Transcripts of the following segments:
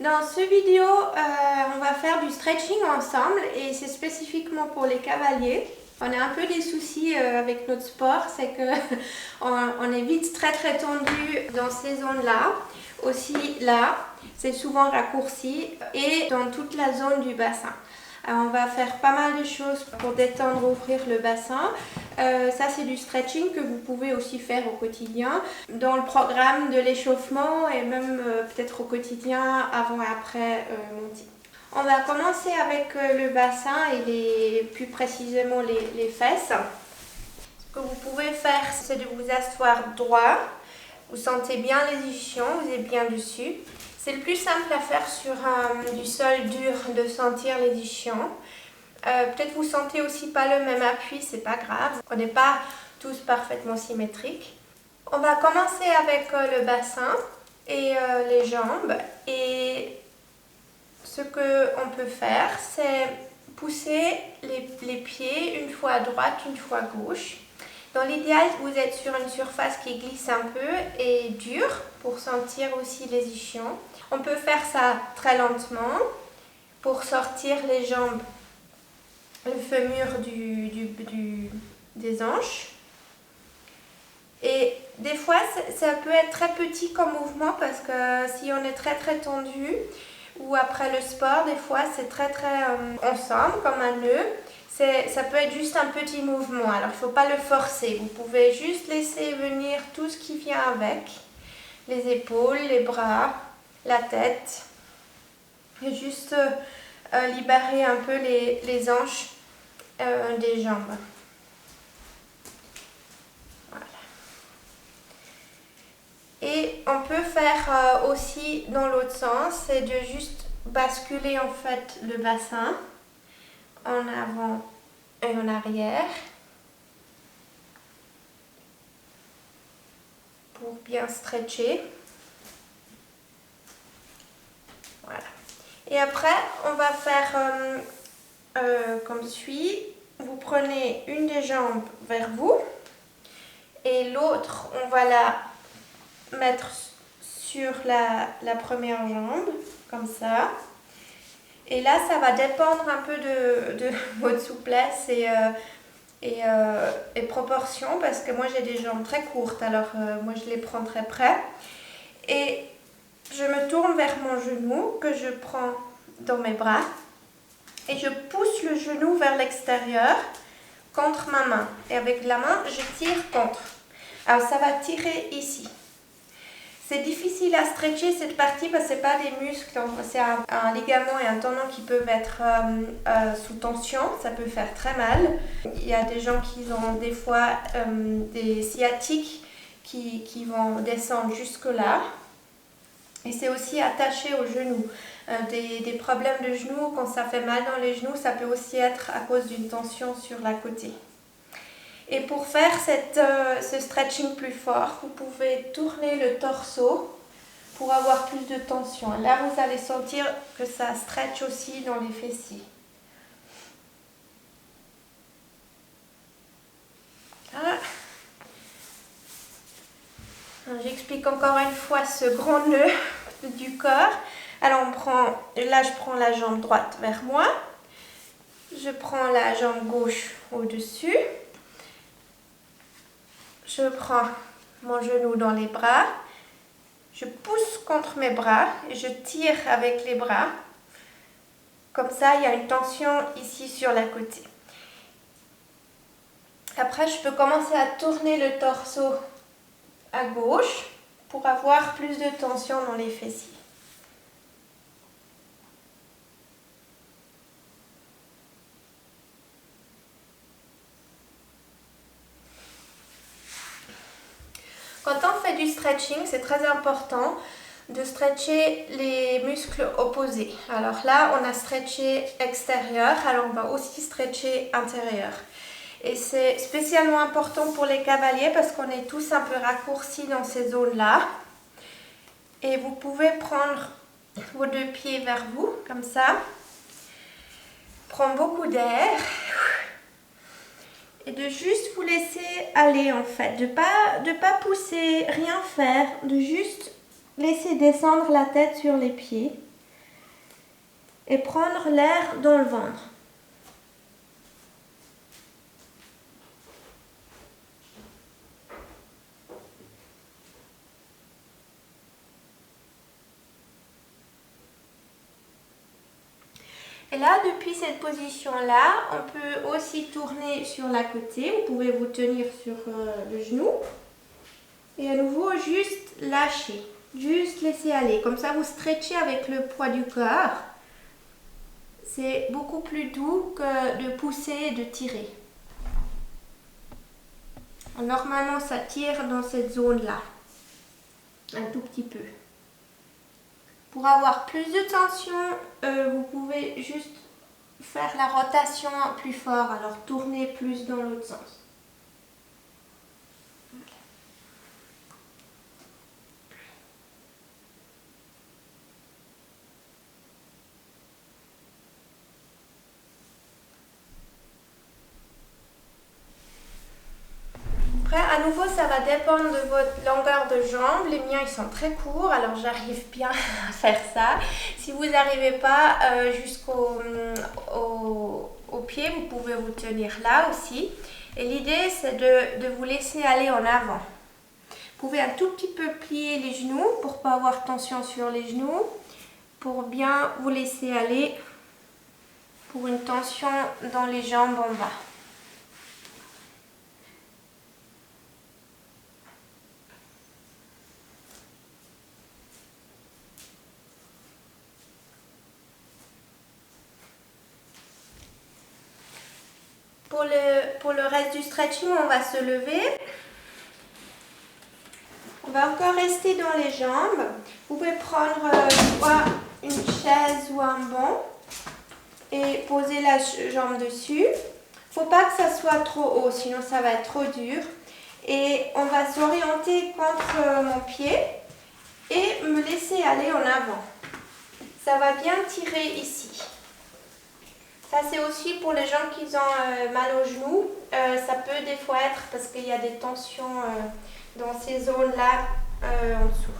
Dans ce vidéo, on va faire du stretching ensemble et c'est spécifiquement pour les cavaliers. On a un peu des soucis avec notre sport, c'est que on est vite très tendu dans ces zones-là. Aussi là, c'est souvent raccourci et dans toute la zone du bassin. Alors, on va faire pas mal de choses pour détendre, ouvrir le bassin. Ça, c'est du stretching que vous pouvez aussi faire au quotidien, dans le programme de l'échauffement et même peut-être au quotidien, avant et après mon team. On va commencer avec le bassin et plus précisément les fesses. Ce que vous pouvez faire, c'est de vous asseoir droit. Vous sentez bien les ischions, vous êtes bien dessus. C'est le plus simple à faire sur du sol dur, de sentir les ischions. Peut-être vous sentez aussi pas le même appui, c'est pas grave. On n'est pas tous parfaitement symétriques. On va commencer avec le bassin et les jambes. Et ce qu'on peut faire, c'est pousser les pieds une fois à droite, une fois à gauche. Dans l'idéal, vous êtes sur une surface qui glisse un peu et dure pour sentir aussi les ischions. On peut faire ça très lentement pour sortir les jambes, le fémur des hanches. Et des fois, ça peut être très petit comme mouvement parce que si on est très tendu ou après le sport, des fois c'est très ensemble comme un nœud. Ça peut être juste un petit mouvement, alors il ne faut pas le forcer. Vous pouvez juste laisser venir tout ce qui vient avec. Les épaules, les bras, la tête. Et juste libérer un peu les hanches des jambes. Voilà. Et on peut faire aussi dans l'autre sens, c'est de juste basculer en fait le bassin en avant et en arrière pour bien stretcher. Voilà. Et après, on va faire comme suit. Vous prenez une des jambes vers vous et l'autre, on va la mettre sur la première jambe, comme ça. Et là, ça va dépendre un peu de votre souplesse et proportion, parce que moi j'ai des jambes très courtes, alors moi je les prends très près. Et je me tourne vers mon genou que je prends dans mes bras et je pousse le genou vers l'extérieur contre ma main. Et avec la main, je tire contre. Alors ça va tirer ici. C'est difficile à stretcher cette partie parce que ce n'est pas des muscles, c'est un ligament et un tendon qui peuvent être sous tension, ça peut faire très mal. Il y a des gens qui ont des fois des sciatiques qui vont descendre jusque là. Et c'est aussi attaché au genou. Des problèmes de genoux, quand ça fait mal dans les genoux, ça peut aussi être à cause d'une tension sur la côté. Et pour faire ce stretching plus fort, vous pouvez tourner le torse pour avoir plus de tension. Là, vous allez sentir que ça stretch aussi dans les fessiers. Voilà. J'explique encore une fois ce grand nœud du corps. Alors, là, je prends la jambe droite vers moi. Je prends la jambe gauche au-dessus. Je prends mon genou dans les bras, je pousse contre mes bras et je tire avec les bras. Comme ça, il y a une tension ici sur la côté. Après, je peux commencer à tourner le torse à gauche pour avoir plus de tension dans les fessiers. Quand on fait du stretching, c'est très important de stretcher les muscles opposés. Alors là, on a stretché extérieur, alors on va aussi stretcher intérieur. Et c'est spécialement important pour les cavaliers parce qu'on est tous un peu raccourcis dans ces zones-là. Et vous pouvez prendre vos deux pieds vers vous, comme ça. Prendre beaucoup d'air. Et de juste vous laisser aller en fait, de pas pousser, rien faire, de juste laisser descendre la tête sur les pieds et prendre l'air dans le ventre. Et là, depuis cette position-là, on peut aussi tourner sur la côté. Vous pouvez vous tenir sur le genou. Et à nouveau, juste lâcher. Juste laisser aller. Comme ça, vous stretchez avec le poids du corps. C'est beaucoup plus doux que de pousser et de tirer. Normalement, ça tire dans cette zone-là. Un tout petit peu. Pour avoir plus de tension, vous pouvez juste faire la rotation plus fort, alors tourner plus dans l'autre sens. Après, à nouveau, ça va dépendre de votre longueur de jambe. Les miens, ils sont très courts, alors j'arrive bien à faire ça. Si vous n'arrivez pas jusqu'au au pied, vous pouvez vous tenir là aussi. Et l'idée, c'est de vous laisser aller en avant. Vous pouvez un tout petit peu plier les genoux pour ne pas avoir tension sur les genoux, pour bien vous laisser aller pour une tension dans les jambes en bas. Pour le reste du stretching, on va se lever. On va encore rester dans les jambes. Vous pouvez prendre soit une chaise ou un banc et poser la jambe dessus. Il ne faut pas que ça soit trop haut, sinon ça va être trop dur. Et on va s'orienter contre mon pied et me laisser aller en avant. Ça va bien tirer ici. Ça, c'est aussi pour les gens qui ont mal aux genoux. Ça peut des fois être parce qu'il y a des tensions dans ces zones-là en dessous.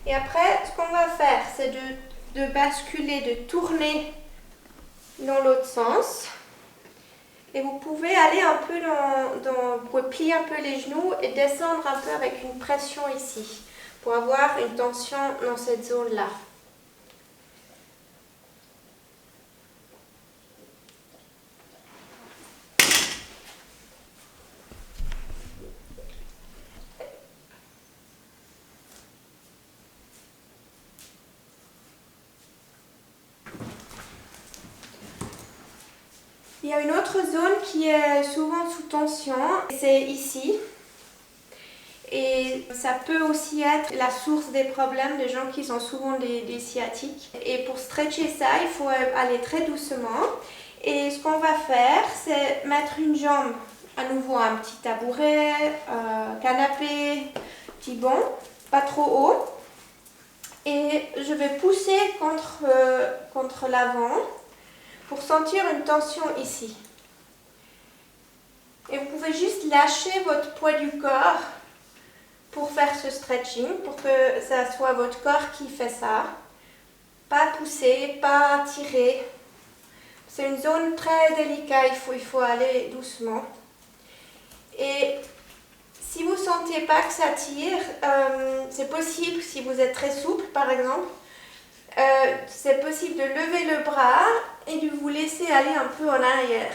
Et après, ce qu'on va faire, c'est de basculer, de tourner dans l'autre sens. Et vous pouvez aller un peu vous pouvez plier un peu les genoux et descendre un peu avec une pression ici pour avoir une tension dans cette zone-là. Il y a une autre zone qui est souvent sous tension, c'est ici. Et ça peut aussi être la source des problèmes de gens qui ont souvent des sciatiques. Et pour stretcher ça, il faut aller très doucement. Et ce qu'on va faire, c'est mettre une jambe, à nouveau un petit tabouret, canapé, petit banc, pas trop haut. Et je vais pousser contre l'avant pour sentir une tension ici. Et vous pouvez juste lâcher votre poids du corps pour faire ce stretching, pour que ça soit votre corps qui fait ça. Pas pousser, pas tirer. C'est une zone très délicate, il faut aller doucement. Et si vous ne sentez pas que ça tire, c'est possible, si vous êtes très souple par exemple, c'est possible de lever le bras et de vous laisser aller un peu en arrière.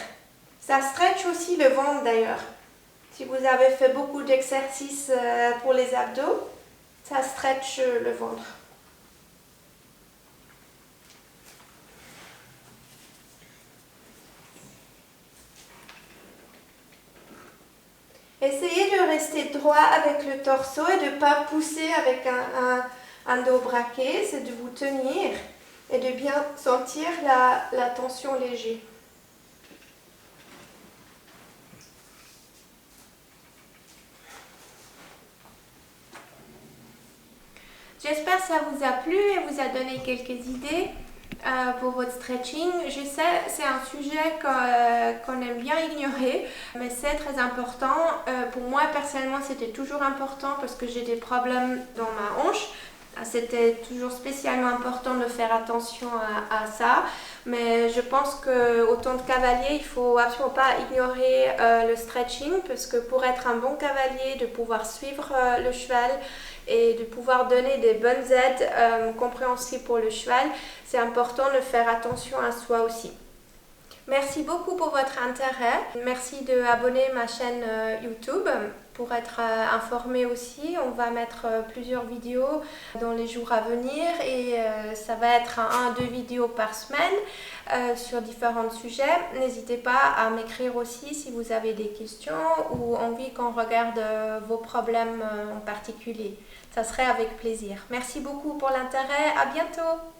Ça stretch aussi le ventre d'ailleurs. Si vous avez fait beaucoup d'exercices pour les abdos, ça stretch le ventre. Essayez de rester droit avec le torse et de ne pas pousser avec un dos braqué, c'est de vous tenir et de bien sentir la tension légère. J'espère que ça vous a plu et vous a donné quelques idées pour votre stretching. Je sais, c'est un sujet qu'on aime bien ignorer, mais c'est très important. Pour moi, personnellement, c'était toujours important parce que j'ai des problèmes dans ma hanche. c'était toujours spécialement important de faire attention à ça. Mais je pense qu'autant de cavaliers, il ne faut absolument pas ignorer le stretching, parce que pour être un bon cavalier, de pouvoir suivre le cheval et de pouvoir donner des bonnes aides compréhensibles pour le cheval, c'est important de faire attention à soi aussi. Merci beaucoup pour votre intérêt. Merci d'abonner ma chaîne YouTube pour être informé aussi. On va mettre plusieurs vidéos dans les jours à venir et ça va être 1 à 2 vidéos par semaine sur différents sujets. N'hésitez pas à m'écrire aussi si vous avez des questions ou envie qu'on regarde vos problèmes en particulier. Ça serait avec plaisir. Merci beaucoup pour l'intérêt. À bientôt.